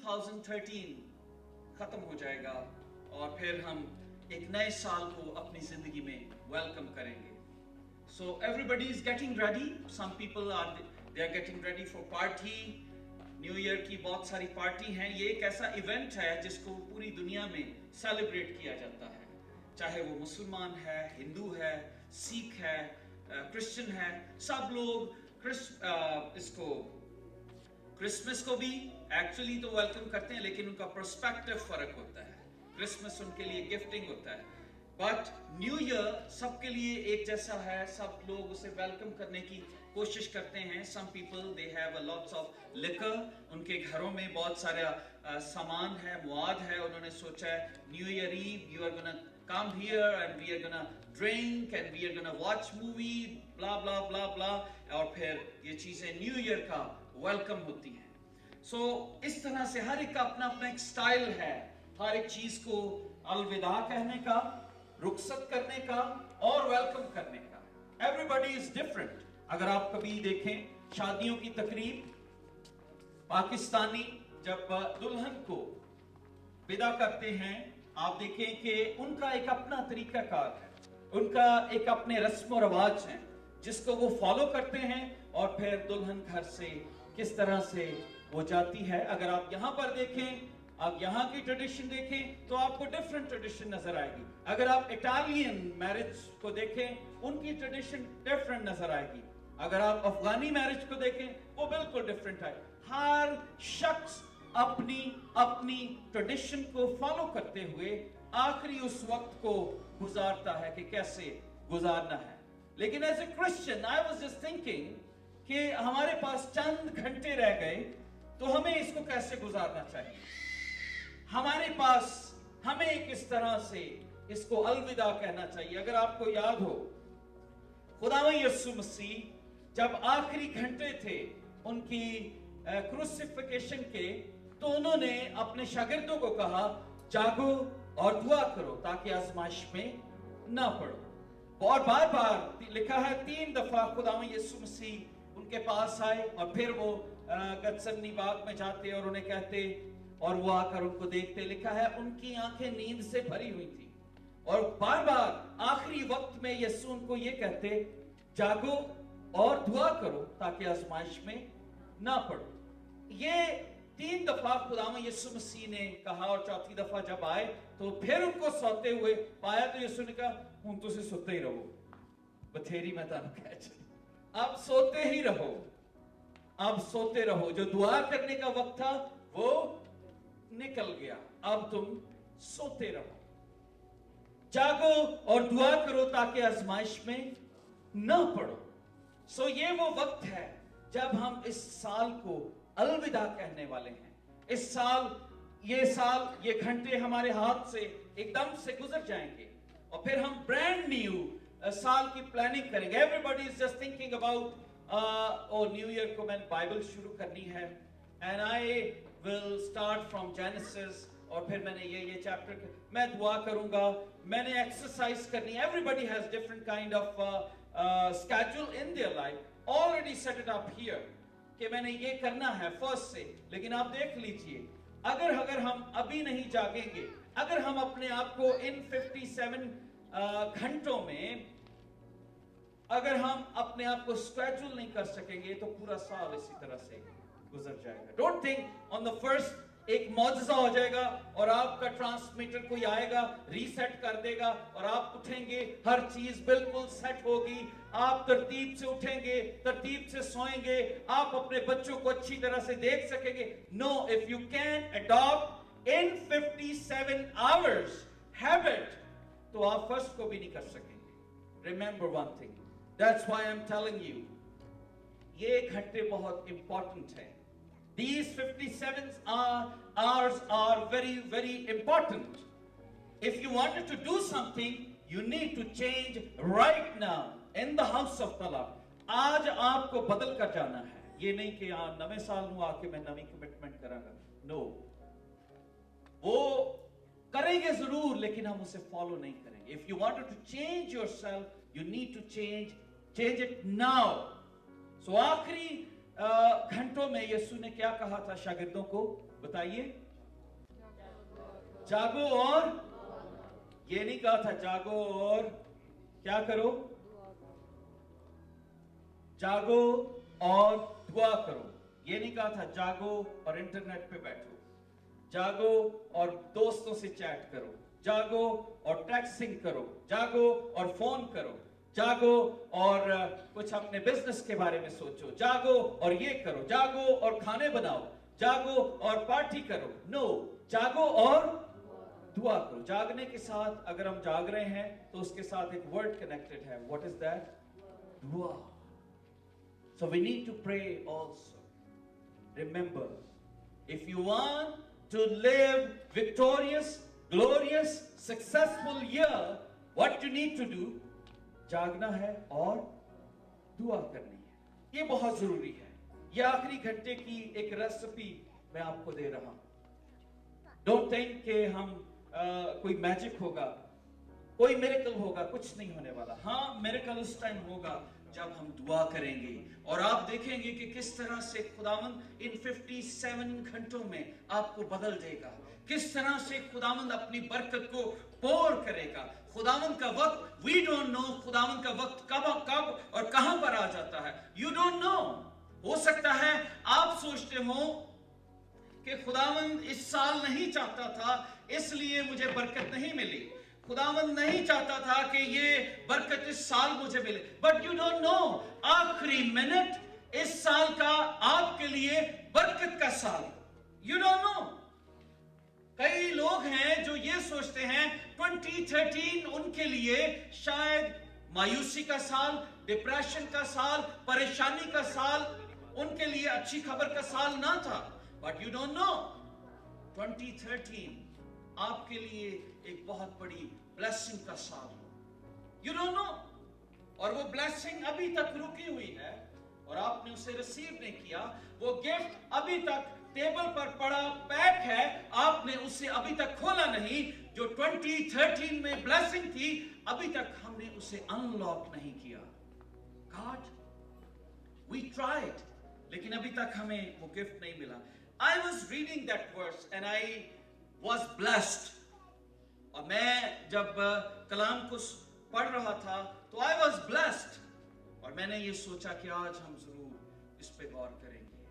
2013 खत्म हो जाएगा और फिर हम एक नए साल को अपनी जिंदगी में वेलकम करेंगे. So everybody is getting ready. Some people they are getting ready for party. New year की बहुत सारी पार्टी हैं. ये एक ऐसा इवेंट है जिसको पूरी दुनिया में सेलिब्रेट किया जाता है, चाहे वो मुसलमान है, हिंदू है, सिख है, क्रिश्चियन है. सब लोग इसको क्रिसमस को भी एक्चुअली तो वेलकम करते हैं, लेकिन उनका पर्सपेक्टिव फर्क होता है. क्रिसमस उनके लिए गिफ्टिंग होता है, बट न्यू ईयर सबके लिए एक जैसा है. सब लोग उसे वेलकम करने की कोशिश करते हैं. Some people they have a lots of liquor. उनके घरों में बहुत सारा सामान है, मुआद है. उन्होंने सोचा है new year eve you are gonna come here and we are gonna drink and we are gonna watch movie blah blah blah blah. और फिर ये चीजें न्यू ईयर का वेलकम होती हैं. सो इस तरह से हर एक का अपना अपना एक स्टाइल है, हर एक चीज को अलविदा कहने का, रुखसत करने का और वेलकम करने का. Everybody is different. अगर आप कभी देखें शादियों की तकरीब, पाकिस्तानी जब दुल्हन को विदा करते हैं, आप देखें कि उनका एक अपना तरीकाकार है, उनका एक अपने रस्म और रवाज हैं जिसको वो फॉलो करते हैं. और फिर दुल्हन घर से किस तरह से वो जाती है. अगर आप यहाँ पर देखें, आप यहाँ की ट्रेडिशन देखें तो आपको डिफरेंट ट्रेडिशन नजर आएगी. अगर आप इटालियन मैरिज को देखें, उनकी ट्रेडिशन डिफरेंट नजर आएगी. अगर आप अफगानी मैरिज को देखें, वो बिल्कुल डिफरेंट है. हर शख्स अपनी अपनी ट्रेडिशन को फॉलो करते हुए आखिरी उस वक्त को गुजारता है कि कैसे गुजारना है. लेकिन as a Christian I was just thinking कि हमारे पास चंद घंटे रह गए, तो हमें इसको कैसे गुजारना चाहिए. हमारे पास हमें किस तरह से इसको अलविदा कहना चाहिए. अगर आपको याद हो, खुदावंद यीशु मसीह जब आखिरी घंटे थे उनकी क्रूसिफिकेशन के, तो उन्होंने अपने शागिर्दों को कहा, जागो और दुआ करो ताकि आजमाइश में ना पड़ो. और बार बार लिखा है 3 दफा खुदावंद यीशु मसीह उनके पास आए और फिर वो गतसमनी बाग में जाते और उन्हें कहते, और वो आकर उनको देखते. लिखा है उनकी आंखें नींद से भरी हुई थी और बार बार आखिरी वक्त में यीशु उनको ये कहते, जागो और दुआ करो ताकि आजमाइश में ना पड़ो. ये 3 दफा खुदावंद यीशु मसीह ने कहा, और चौथी दफा जब आए तो फिर उनको सोते हुए पाया, तो यीशु ने कहा, हुन तुसी सोते ही रहो, बथेरी मैं तानू कह चली. आप सोते ही रहो, आप सोते रहो. जो दुआ करने का वक्त था वो निकल गया, अब तुम सोते रहो. जागो और दुआ करो ताकि आजमाइश में ना पड़ो. सो ये वो वक्त है जब हम इस साल को अलविदा कहने वाले हैं. इस साल, ये घंटे हमारे हाथ से एकदम से गुजर जाएंगे और फिर हम ब्रांड न्यू साल की प्लानिंग करेंगे. Everybody is just thinking about new year को मैंने बाइबल शुरू करनी है, and I will start from genesis, और फिर मैंने ये चैप्टर मैं दुआ करूंगा, मैंने एक्सरसाइज करनी. Everybody has different kind of schedule in their life. Already set it up here कि मैंने ये करना है फर्स्ट से. लेकिन आप देख लीजिए, अगर हम अभी नहीं जागेंगे, अगर हम अपने आप को इन 57 घंटों में अगर हम अपने आप को स्केड्यूल नहीं कर सकेंगे, तो पूरा साल इसी तरह से गुजर जाएगा. Don't think on the first एक मौजज़ा हो जाएगा और आपका ट्रांसमीटर कोई आएगा, रीसेट कर देगा और आप उठेंगे, हर चीज बिल्कुल सेट होगी, आप तरतीब से उठेंगे, तरतीब से सोएंगे, आप अपने बच्चों को अच्छी तरह से देख सकेंगे. No, if you can adopt in 57 hours habit, तो आप फर्स्ट को भी नहीं कर सकेंगे. Remember one thing, that's why I am telling you, ये घंटे बहुत इंपॉर्टेंट है. These 57 hours are very, very important. If you wanted to do something, you need to change right now in the house of the Lord. आज आपको बदल कर जाना है. ये नहीं कि नवे साल में आके मैं नवी कमिटमेंट करांगा. No. वो करेंगे जरूर, लेकिन हम उसे फॉलो नहीं करेंगे. If you wanted to change yourself, you need to change it now. So आखिरी घंटों में यीशु ने क्या कहा था शागिर्दों को, बताइए? जागो और, ये नहीं कहा था जागो और क्या करो, जागो और दुआ करो। ये नहीं कहा था जागो और इंटरनेट पे बैठो, जागो और दोस्तों से चैट करो, जागो और टेक्स्टिंग करो, जागो और फोन करो, जागो और कुछ अपने बिजनेस के बारे में सोचो, जागो और ये करो, जागो और खाने बनाओ, जागो और पार्टी करो। नो, जागो और दुआ करो। जागने के साथ अगर हम जाग रहे हैं तो उसके साथ एक वर्ड कनेक्टेड है। What is that? दुआ। So we need to pray also. Remember, if you want to live victorious, glorious, successful year, what you need to do? जागना है और दुआ करनी है। ये बहुत जरूरी है। ये आखिरी घंटे की एक रेसिपी मैं आपको दे रहा हूं। डोंट थिंक कि हम कोई मैजिक होगा, कोई मिरेकल होगा, कुछ नहीं होने वाला। हाँ, मिरेकल उस टाइम होगा जब हम दुआ करेंगे, और आप देखेंगे कि किस तरह से खुदावंद इन 57 घंटों में आपको बदल देगा, किस तरह से खुदावंद अपनी बरकत को पोर करेगा। खुदावंद का वक्त, वी डोंट नो खुदावंद का वक्त कब और कहां पर आ जाता है। You don't know. हो सकता है आप सोचते हो कि खुदावंद इस साल नहीं चाहता था इसलिए मुझे बरकत नहीं मिली, खुदावंद नहीं चाहता था कि ये बरकत इस साल मुझे मिले। बट यू डोंट नो, आखिरी मिनट इस साल का आपके लिए बरकत का साल। You don't know. कई लोग हैं जो ये सोचते हैं 2013 उनके लिए शायद मायूसी का साल, डिप्रेशन का साल, परेशानी का साल, उनके लिए अच्छी खबर का साल ना था। बट यू डोंट नो, 2013 आपके लिए एक बहुत बड़ी ब्लेसिंग का साल हो। You don't know. और वो ब्लेसिंग अभी तक रुकी हुई है और आपने उसे रिसीव नहीं किया। वो गिफ्ट अभी तक टेबल पर पड़ा पैक है, आपने उसे अभी तक खोला नहीं। जो 2013 में ब्लेसिंग थी, अभी तक हमने उसे अनलॉक नहीं किया। गॉड, वी ट्राइड, लेकिन अभी तक हमें वो गिफ्ट नहीं मिला। I was reading that verse and I was blessed. और मैं जब कलाम को पढ़ रहा था तो I was blessed, और मैंने ये सोचा कि आज हम जरूर इस पे गौर करेंगे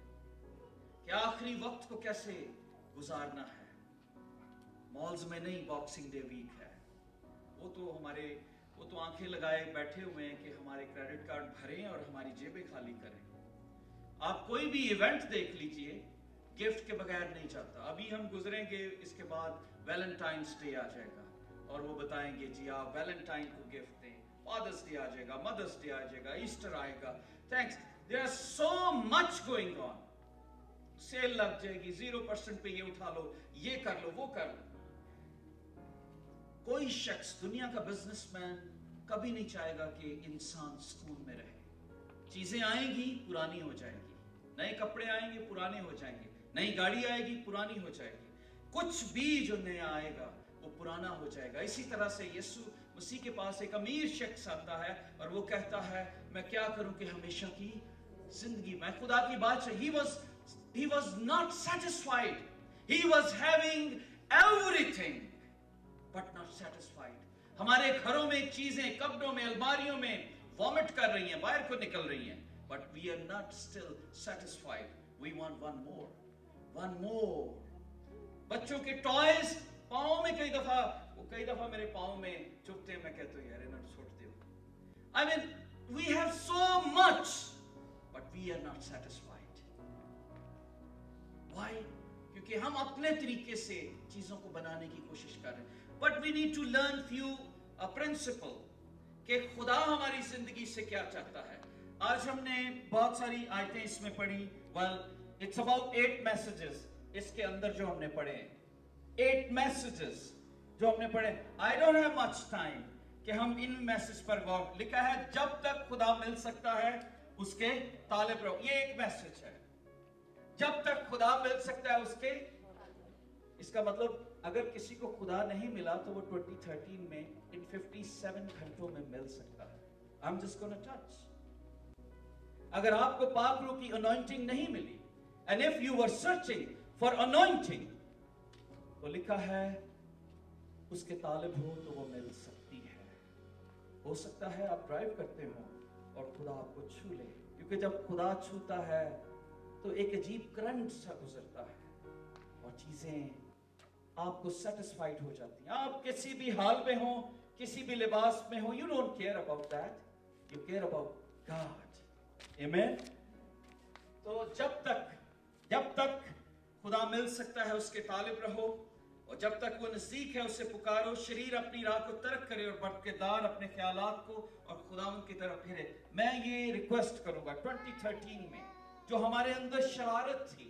कि आखिरी वक्त को कैसे गुजारना है। मॉल्स में नहीं, बॉक्सिंग डे वीक है, वो तो आंखें लगाए बैठे हुए हैं कि हमारे क्रेडिट कार्ड भरें और हमारी जेबें खाली करें। आप कोई भी इवेंट देख लीजिए, गिफ्ट के बगैर नहीं जाता। अभी हम गुजरेंगे, इसके बाद वैलेंटाइंस डे आ जाएगा और वो बताएंगे जी आप वैलेंटाइन को गिफ्ट दें, फादर्स डे आ जाएगा, मदर्स डे आ जाएगा, ईस्टर आएगा, thanks, there are so much going on. Sale लग जाएगी, 0% पे ये उठा लो, ये कर लो, वो कर लो। कोई शख्स, दुनिया का बिजनेसमैन कभी नहीं चाहेगा कि इंसान सुकून में रहे। चीजें आएंगी, पुरानी हो जाएंगी, नए कपड़े आएंगे, पुराने हो जाएंगे, नई गाड़ी आएगी, पुरानी हो जाएगी, कुछ भी जो नया आएगा वो पुराना हो जाएगा। इसी तरह से यीशु मसीह के पास एक अमीर शख्स आता है और वो कहता है मैं क्या करूं कि हमेशा की जिंदगी, मैं खुदा की बात से, he was not satisfied, he was having everything but not satisfied। हमारे घरों में चीजें, कपड़ों में, अलमारियों में वॉमिट कर रही हैं, बाहर को निकल रही हैं, but we are not still satisfied, we want one more, one more। बच्चों के टॉयज पाँव में कई दफा मेरे पाँव में चुभते हैं, मैं कहता हूँ यार इन्हें छोड़ दो। I mean, we have so much but we are not satisfied। Why? क्योंकि हम अपने तरीके से चीजों को बनाने की कोशिश कर रहे हैं। But we need to learn few principle कि खुदा हमारी जिंदगी से क्या चाहता है। आज हमने बहुत सारी आयतें इसमें पढ़ी। Well, it's about 8 messages इसके अंदर जो हमने पढ़े हैं, 8 messages जो हमने पढ़े। I don't have much time कि हम इन मैसेज पर गौर। लिखा है जब तक खुदा मिल सकता है उसके ताले पर रहो। ये एक मैसेज है, जब तक खुदा मिल सकता है उसके। इसका मतलब अगर किसी को खुदा नहीं मिला तो वो 2013 में इन 57 घंटों में मिल सकता है। I'm just gonna touch। अगर आपको पाक रूह की अनॉइंटिंग नहीं मिली, And if you were searching for anointing, तो लिखा है उसके तालिब हो तो वो मिल सकती है। हो सकता है आप ड्राइव करते हो और खुदा आपको छू ले, क्योंकि जब खुदा छूता है तो एक अजीब करंट सा गुजरता है और चीजें आपको सेटिस्फाइड हो जाती हैं। आप किसी भी हाल में हो, किसी भी लिबास में हो, you don't care about that, you care about God. Amen. तो जब तक खुदा मिल सकता है उसके तालिब रहो, और जब तक वो नजदीक है उसे पुकारो। शरीर अपनी राह को तर्क करे और बरकदार अपने ख्यालात को और खुदावन की तरफ फिरे। मैं ये रिक्वेस्ट करूंगा 2013 में जो हमारे अंदर शरारत थी,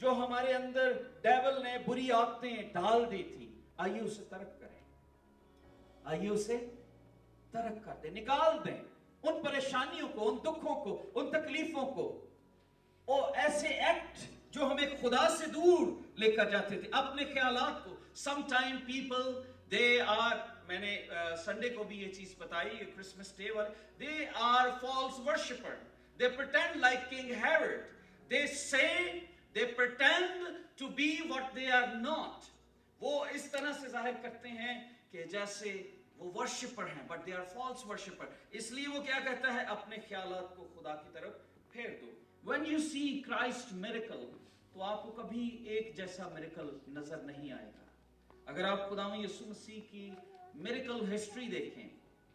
जो हमारे अंदर डेविल ने बुरी आदतें डाल दी थी, आइए उसे तर्क करें, आइए उसे तर्क कर दें, निकाल दें उन परेशानियों को, उन दुखों को, उन तकलीफों को, और ऐसे एक्ट जो हमें खुदा से दूर लेकर जाते थे, अपने ख्यालात को। समटाइम पीपल दे आर, मैंने संडे को भी ये चीज बताई, क्रिसमस डे वाले, they are false worshipper, they pretend like king Herod, they say they pretend to be what they are not. वो इस तरह से जाहिर करते हैं कि जैसे वो वर्शिपर हैं, but they are false worshipper. इसलिए वो क्या कहता है, अपने ख्यालात को खुदा की तरफ फेर दो। When you see Christ miracle, तो आपको कभी एक जैसा मिरेकल नजर नहीं आएगा। अगर आप खुदावंद यीशु मसीह की मिरेकल हिस्ट्री देखें,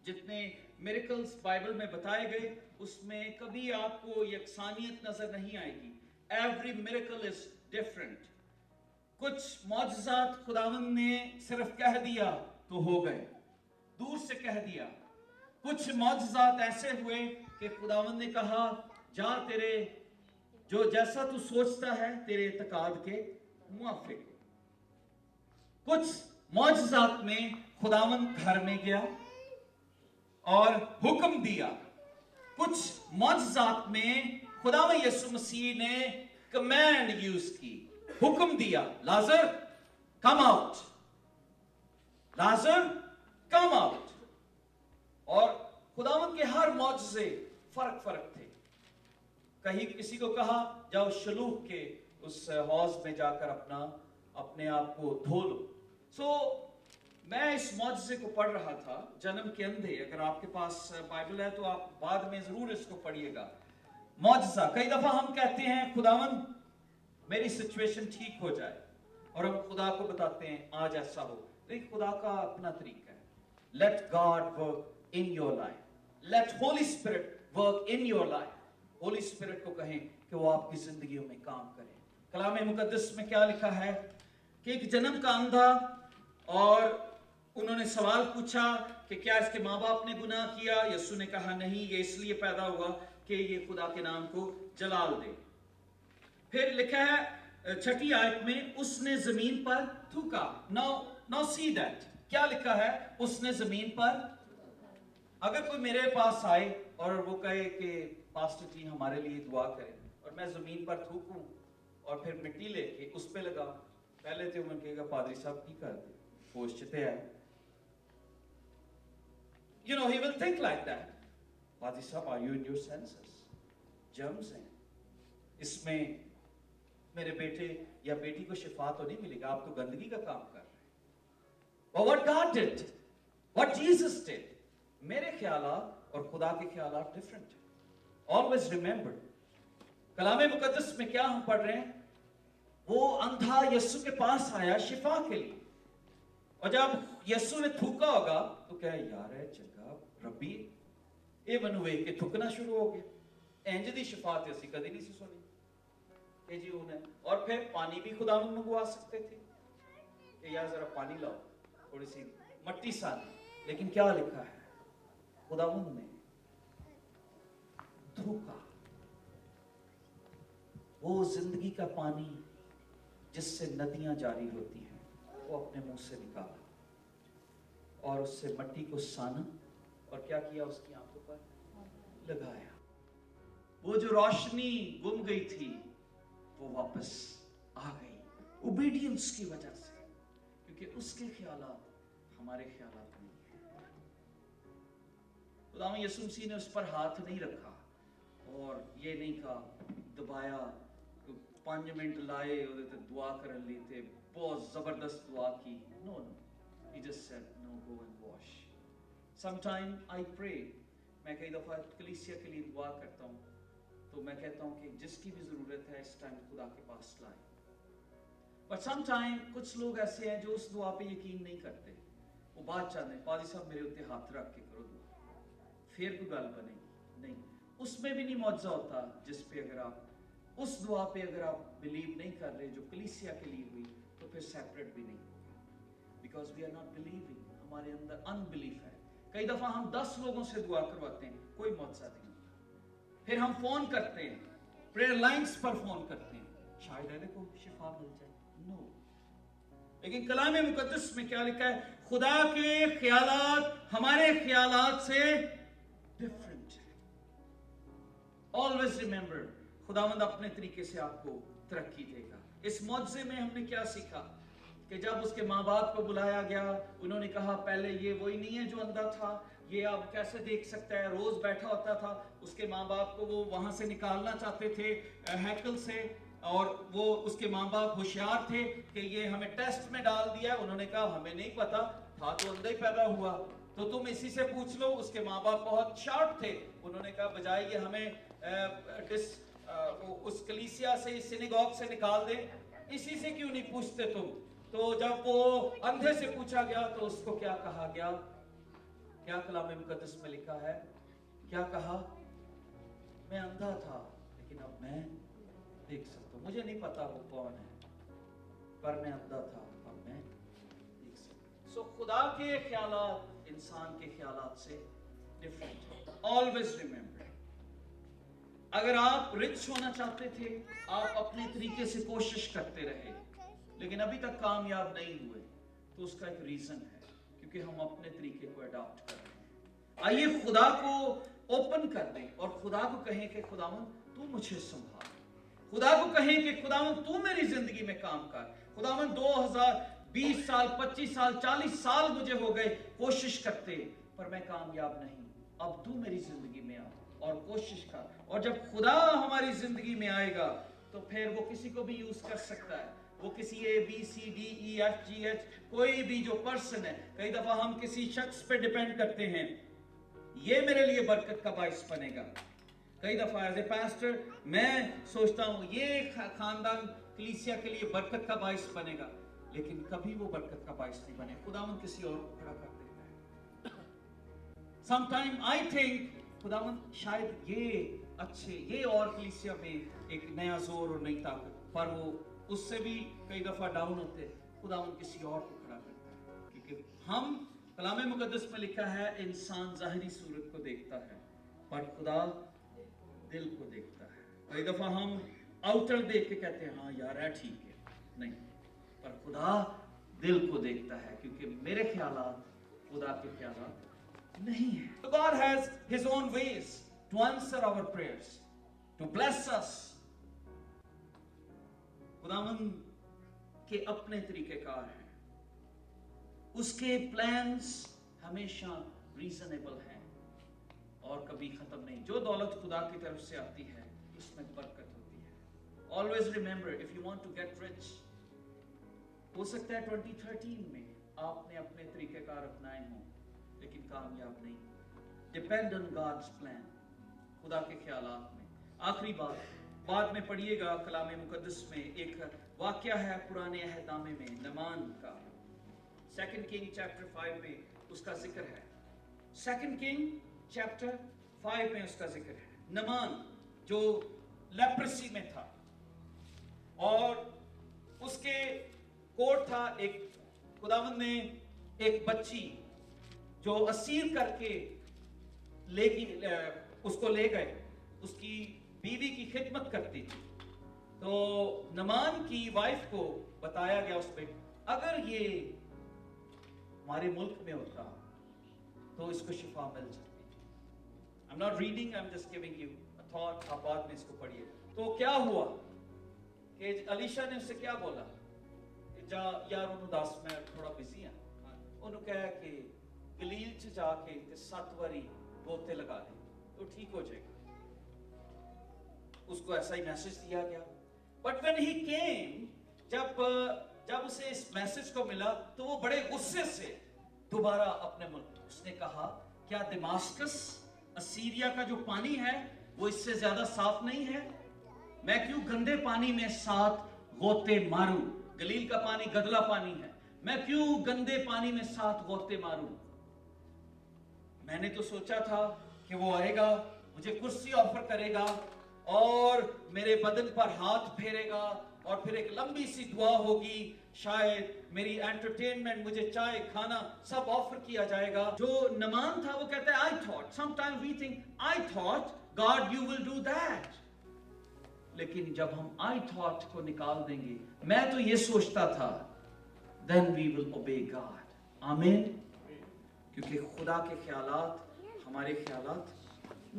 जितने मिरेकल्स बाइबल में बताए गए, उसमें कभी आपको यकसानियत नजर नहीं आएगी। Every miracle is different. कुछ मौजज़ात खुदावंद ने सिर्फ कह दिया तो हो गए, दूर से कह दिया। कुछ मौजज़ात ऐसे हुए कि खुदावंद ने कहा, जा तेरे जो जैसा तू सोचता है तेरे इत्तेकाद के मुआफिक। कुछ मौजज़ात में खुदावंद घर में गया और हुक्म दिया। कुछ मौजज़ात में खुदावंद यीशु मसीह ने कमांड यूज की, हुक्म दिया, लाजर कम आउट, लाजर कम आउट। और खुदावंद के हर मौजज़े फर्क थे। कहीं किसी को कहा जाओ शलूह के उस हौज में जाकर अपने आप को धो लो। सो मैं इस मौजज़े को पढ़ रहा था, जन्म के अंधे। अगर आपके पास बाइबल है तो आप बाद में जरूर इसको पढ़िएगा। मौजज़ा, कई दफा हम कहते हैं खुदावंद मेरी सिचुएशन ठीक हो जाए, और हम खुदा को बताते हैं आज ऐसा हो। लेकिन खुदा का अपना तरीका है। Let God work in your life, let holy spirit work in your life. Holy spirit को कहें कि वो आपकी जिंदगियों में काम करे। कलाम मुकद्दस में क्या लिखा है कि एक जन्म का अंधा, और उन्होंने सवाल पूछा कि क्या इसके माँ बाप ने गुनाह किया। यीशु ने कहा नहीं, ये इसलिए पैदा हुआ कि ये खुदा के नाम को जलाल दे। फिर लिखा है 6ठी आयत में, उसने जमीन पर थूका। नाउ सी दैट, क्या लिखा है, उसने जमीन पर। अगर कोई मेरे पास आए और वो कहे कि पास्टर जी हमारे लिए दुआ करें, और मैं जमीन पर थूकूं और फिर मिट्टी लेके उस पे लगाऊं, पहले तो उन्होंने कहेगा पादरी साहब की कर दे, पोछते हैं। You know, he will think like that. पादरी साहब, are you in your senses? Germs हैं इसमें, मेरे बेटे या बेटी को शिफा तो नहीं मिलेगा, आप तो गंदगी का काम कर रहे हैं। But what God did, what Jesus did, मेरे ख्यालात और खुदा के ख्यालात डिफरेंट है। Always remember, कलाम मुकद्दस में क्या हम पढ़ रहे हैं, वो अंधा यीशु के पास आया शिफा के लिए, और जब यीशु ने थूका होगा तो क्या यार है चंगा रब्बी ये बनवे के थूकना शुरू हो गया। इंज दी शिफा ते ਅਸੀਂ कदी नहीं सुनी कि जी उन्हें। और फिर पानी भी खुदावंद मंगवा सकते थे कि यार जरा पानी लाओ, थोड़ी सी मट्टी सानी। लेकिन क्या लिखा है, खुदावंद ने थूका। वो जिंदगी का पानी जिससे नदियां जारी होती हैं, वो अपने मुंह से निकाला और उससे मट्टी को साना, और क्या किया, उसकी आंखों पर लगाया। वो जो रोशनी गुम गई थी वो वापस आ गई, ओबीडियंस की वजह से, क्योंकि उसके ख्यालात हमारे ख्यालात नहीं है। खुदावंद यीशु मसीह ने उस पर हाथ नहीं रखा और ये नहीं कहा, दबाया, 5 ਮਿੰਟ ਲਾਏ ਉਹਦੇ ਤੇ ਦੁਆ ਕਰਨ ਲਈ ਤੇ ਬਹੁਤ ਜ਼ਬਰਦਸਤ ਦੁਆ ਕੀ. No, he just said no, go and wash. Sometime I pray, मैं कई दफ़ा कलीसिया के लिए दुआ करता हूँ तो मैं कहता हूँ कि जिसकी भी ज़रूरत है इस टाइम खुदा के पास लाए. But sometime कुछ लोग ऐसे हैं जो उस दुआ पे यकीन नहीं करते, वो बात चाहते हैं पादी साहब मेरे उत्ते हाथ रख के करो दुआ फिर कोई गल बनेगी. नहीं, उसमें भी नहीं मौजज़ा होता जिस पे अगर आप उस दुआ पे अगर आप बिलीव नहीं कर रहे जो कलीसिया के लिए हुई तो फिर सेपरेट भी नहीं होगी. Because we are not believing, हमारे अंदर अनबिलीफ है. कई दफ़ा हम 10 लोगों से दुआ करवाते हैं, कोई मौजज़ा नहीं. फिर हम फोन करते हैं, प्रेयर लाइंस पर फोन करते हैं, शायद अहले को शिफा मिल जाए. नो, लेकिन कलाम मुकद्दस में क्या लिखा है? खुदा के ख्यालात हमारे ख्यालात से डिफरेंट है. ऑलवेज रिमेंबर, खुदावंद अपने तरीके से आपको तरक्की देगा. इस मौजज़े में हमने क्या सीखा कि जब उसके माँ बाप को बुलाया गया, उन्होंने कहा पहले ये वही नहीं है जो अंधा था, ये अब कैसे देख सकता है. रोज बैठा होता था, उसके माँ बाप को वो वहां से निकालना चाहते थे हैकल से, और वो उसके माँ बाप होशियार थे कि ये हमें टेस्ट में डाल दिया. उन्होंने कहा हमें नहीं पता था, तो अंधा ही पैदा हुआ, तो तुम इसी से पूछ लो. उसके माँ बाप बहुत शार्प थे, उन्होंने कहा बजाय ये हमें उस कलीसिया से, इस सिनेगॉग से निकाल दे, इसी से क्यों नहीं पूछते तुम. तो जब वो अंधे से पूछा गया तो उसको क्या कहा गया? क्या कलाम मुकद्दस में लिखा है? क्या कहा? मैं अंधा था लेकिन अब मैं देख सकता हूं. मुझे नहीं पता वो कौन है, पर मैं अंधा था, अब मैं देख सकता हूं. सो खुदा के ख्यालात इंसान के ख्यालात से डिफरेंट है. ऑलवेज रिमेंबर, अगर आप रिच होना चाहते थे, आप अपने तरीके से कोशिश करते रहे लेकिन अभी तक कामयाब नहीं हुए, तो उसका एक रीजन है, क्योंकि हम अपने तरीके को अडॉप्ट कर रहे हैं. आइए खुदा को ओपन कर दें और खुदा को कहें कि खुदावंद तू मुझे संभाल. खुदा को कहें कि खुदावंद तू मेरी जिंदगी में काम कर. खुदावंद 2020 साल, 25 साल, 40 साल मुझे हो गए कोशिश करते, पर मैं कामयाब नहीं. अब तू मेरी जिंदगी में आ और कोशिश कर. और जब खुदा हमारी जिंदगी में आएगा तो फिर वो किसी को भी यूज कर सकता है. वो किसी ABCDEFGH कोई भी जो पर्सन है. कई दफा हम किसी शख्स पे डिपेंड करते हैं, ये मेरे लिए बरकत का बाइस बनेगा. कई दफा एज ए पास्टर मैं सोचता हूँ ये खानदान कलीसिया के लिए बरकत का बाइस बनेगा, लेकिन कभी वो बरकत का बाइस नहीं बने. खुदावंद किसी और को खड़ा कर देता है. समटाइम आई थिंक खुदावंद शायद ये और कलीसिया में एक नया जोर और नई ताकत, पर वो उससे भी कई दफा डाउन होते, खुदावंद किसी और को खड़ा करता है. क्योंकि हम कलाम मुकद्दस में लिखा है इंसान जाहिरी सूरत को देखता है पर खुदा दिल को देखता है. कई दफा हम आउटर देख के कहते हैं हाँ यार है ठीक है, नहीं, पर खुदा दिल को देखता है, क्योंकि मेरे ख्यालात खुदा के ख्यालात नहीं है. God has his own ways to answer our prayers, to bless us. खुदावंद के अपने तरीकेकार हैं, उसके प्लान्स हमेशा रीजनेबल हैं और कभी खत्म नहीं. जो दौलत खुदा की तरफ से आती है उसमें बरकत होती है. Always remember, if you want to get rich, हो सकता है 2013 में आपने अपने तरीकेकार अपनाए हों लेकिन कामयाब नहीं. डिपेंड ऑन गॉड्स प्लान, खुदा के ख्यालात में. आखिरी बात, बाद में पढ़िएगा कलाम मुकद्दस में एक वाक्या है पुराने अहदनामे में, नमान का. 2 किंग चैप्टर 5 में उसका जिक्र है. 2 किंग चैप्टर 5 में उसका जिक्र है. नमान जो लेप्रेसी में था और उसके कोट था, एक खुदावंद ने एक बच्ची जो असीर करके उसको ले गए, उसकी बीवी की खिदमत करती थी. तो नमान की वाइफ को बताया गया उस पे, अगर ये हमारे मुल्क में होता तो इसको शिफा मिल सकती. I am not reading, I am just giving you a thought. आप बाद में इसको पढ़िए. तो क्या हुआ कि अलीशा ने उससे क्या बोला, जा यार उन्होंने दस, मैं थोड़ा बिजी हाँ, उन्होंने कहा कि गलील च जाके 7 बारी गोते लगा ले तो ठीक हो जाएगा. उसको ऐसा ही मैसेज दिया गया. But when he came, जब उसे इस मैसेज को मिला तो वो बड़े गुस्से से दोबारा अपने मुल्क, उसने कहा क्या दमास्कस असीरिया का जो पानी है वो इससे ज्यादा साफ नहीं है? मैं क्यों गंदे पानी में 7 गोते मारूं? गलील का पानी गदला पानी है, मैं क्यों गंदे पानी में 7 गोते मारूं? मैंने तो सोचा था कि वो आएगा, मुझे कुर्सी ऑफर करेगा और मेरे बदन पर हाथ फेरेगा और फिर एक लंबी सी दुआ होगी, शायद मेरी एंटरटेनमेंट, मुझे चाय खाना सब ऑफर किया जाएगा। जो नमान था वो कहता है I thought, sometimes we think I thought God you will do that। लेकिन जब हम I thought को निकाल देंगे, मैं तो ये सोचता था, then we will obey God। आमीन। क्योंकि खुदा के ख्यालात हमारे ख्यालात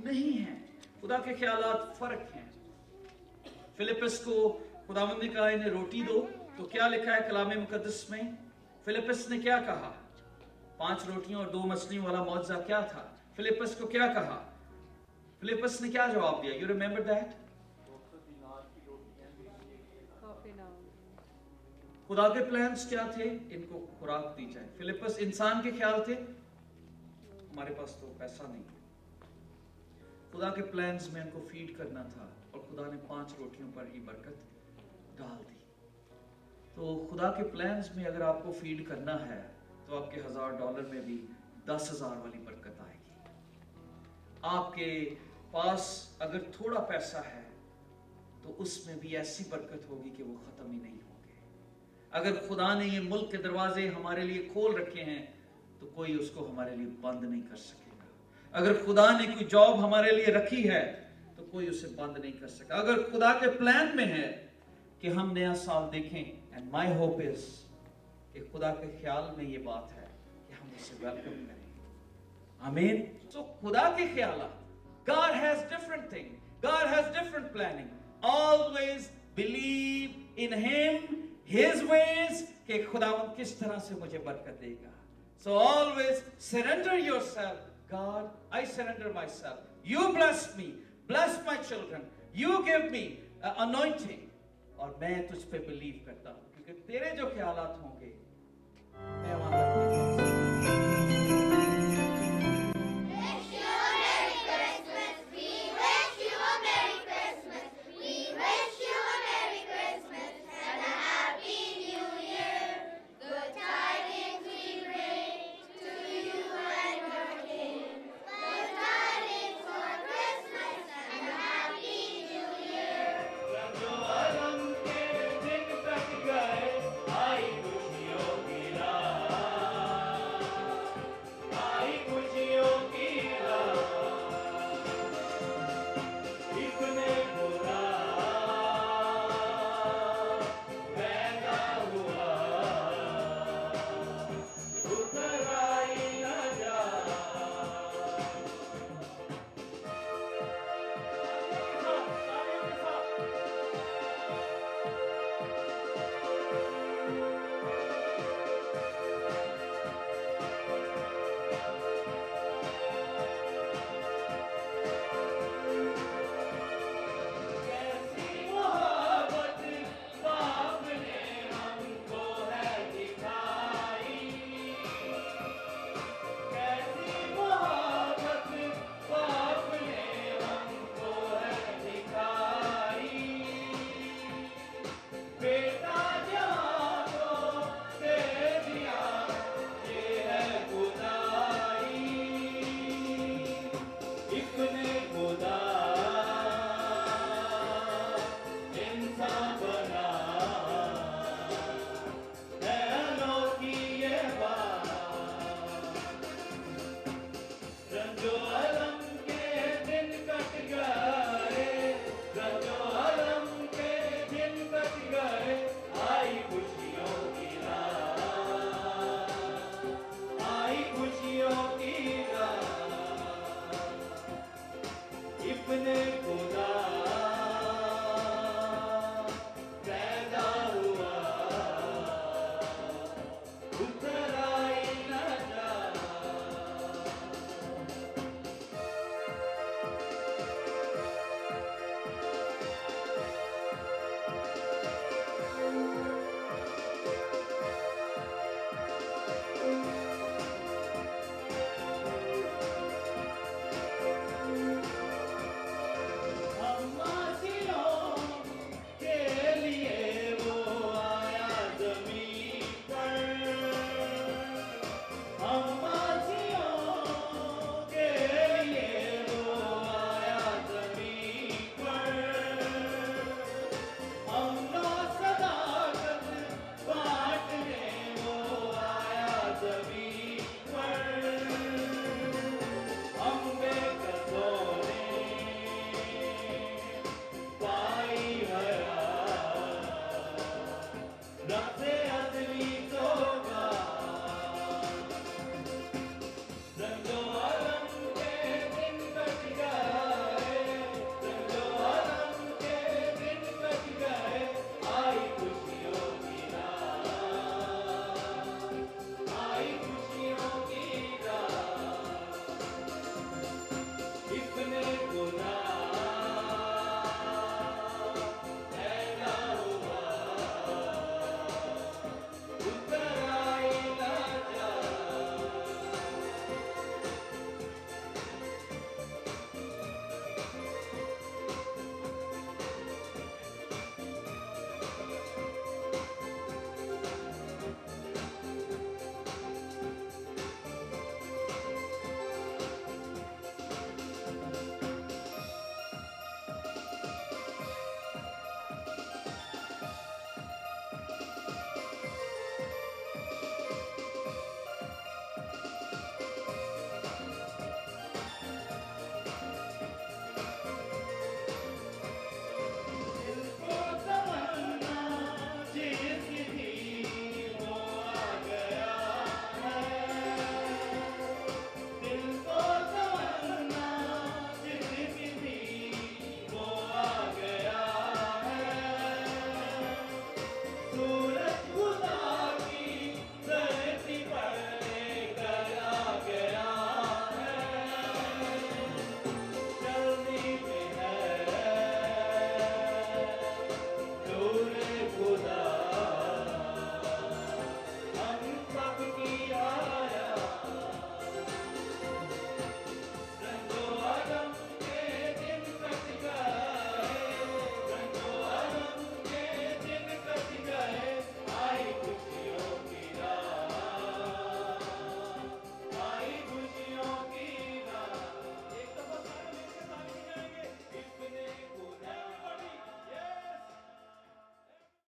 नहीं हैं, खुदा के ख्यालात फर्क हैं। फिलिपस को खुदावंद ने कहा इन्हें रोटी दो, तो क्या लिखा है कलाम मुकद्दस में? फिलिपस ने क्या कहा? 5 रोटियों और 2 मछलियों वाला मौजज़ा क्या था? फिलिपस को क्या कहा? फिलिपस ने क्या जवाब दिया? You remember that? खुदा के प्लान्स क्या थे? इनको खुराक दी जाए। फिलिपस इंसान के ख्याल थे, हमारे पास तो पैसा नहीं। खुदा के प्लान्स में इनको फीड करना था और खुदा ने 5 रोटियों पर ही बरकत डाल दी। तो खुदा के प्लान्स में अगर आपको फीड करना है तो आपके $1000 में भी 10,000 वाली बरकत आएगी। आपके पास अगर थोड़ा पैसा है तो उसमें भी ऐसी बरकत होगी कि वो खत्म ही नहीं होंगे। अगर खुदा ने ये मुल्क के दरवाजे हमारे लिए खोल रखे हैं तो कोई उसको हमारे लिए बंद नहीं कर सकेगा। अगर खुदा ने कोई जॉब हमारे लिए रखी है तो कोई उसे बंद नहीं कर सकेगा। अगर खुदा के प्लान में है कि हम नया साल देखें, एंड माई होप इज कि खुदा के ख्याल में ये बात है कि हम उसे वेलकम करें। आमीन। तो खुदा के ख्याल, God has different thing, God has different planning। Always believe in Him, His ways, कि खुदावंद किस तरह से मुझे बरकत देगा। So always surrender yourself। God, I surrender myself। You bless me, bless my children, you give me anointing। और मैं तुझ पे बिलीव करता हूं क्योंकि तेरे जो ख्यालात होंगे मैं वहां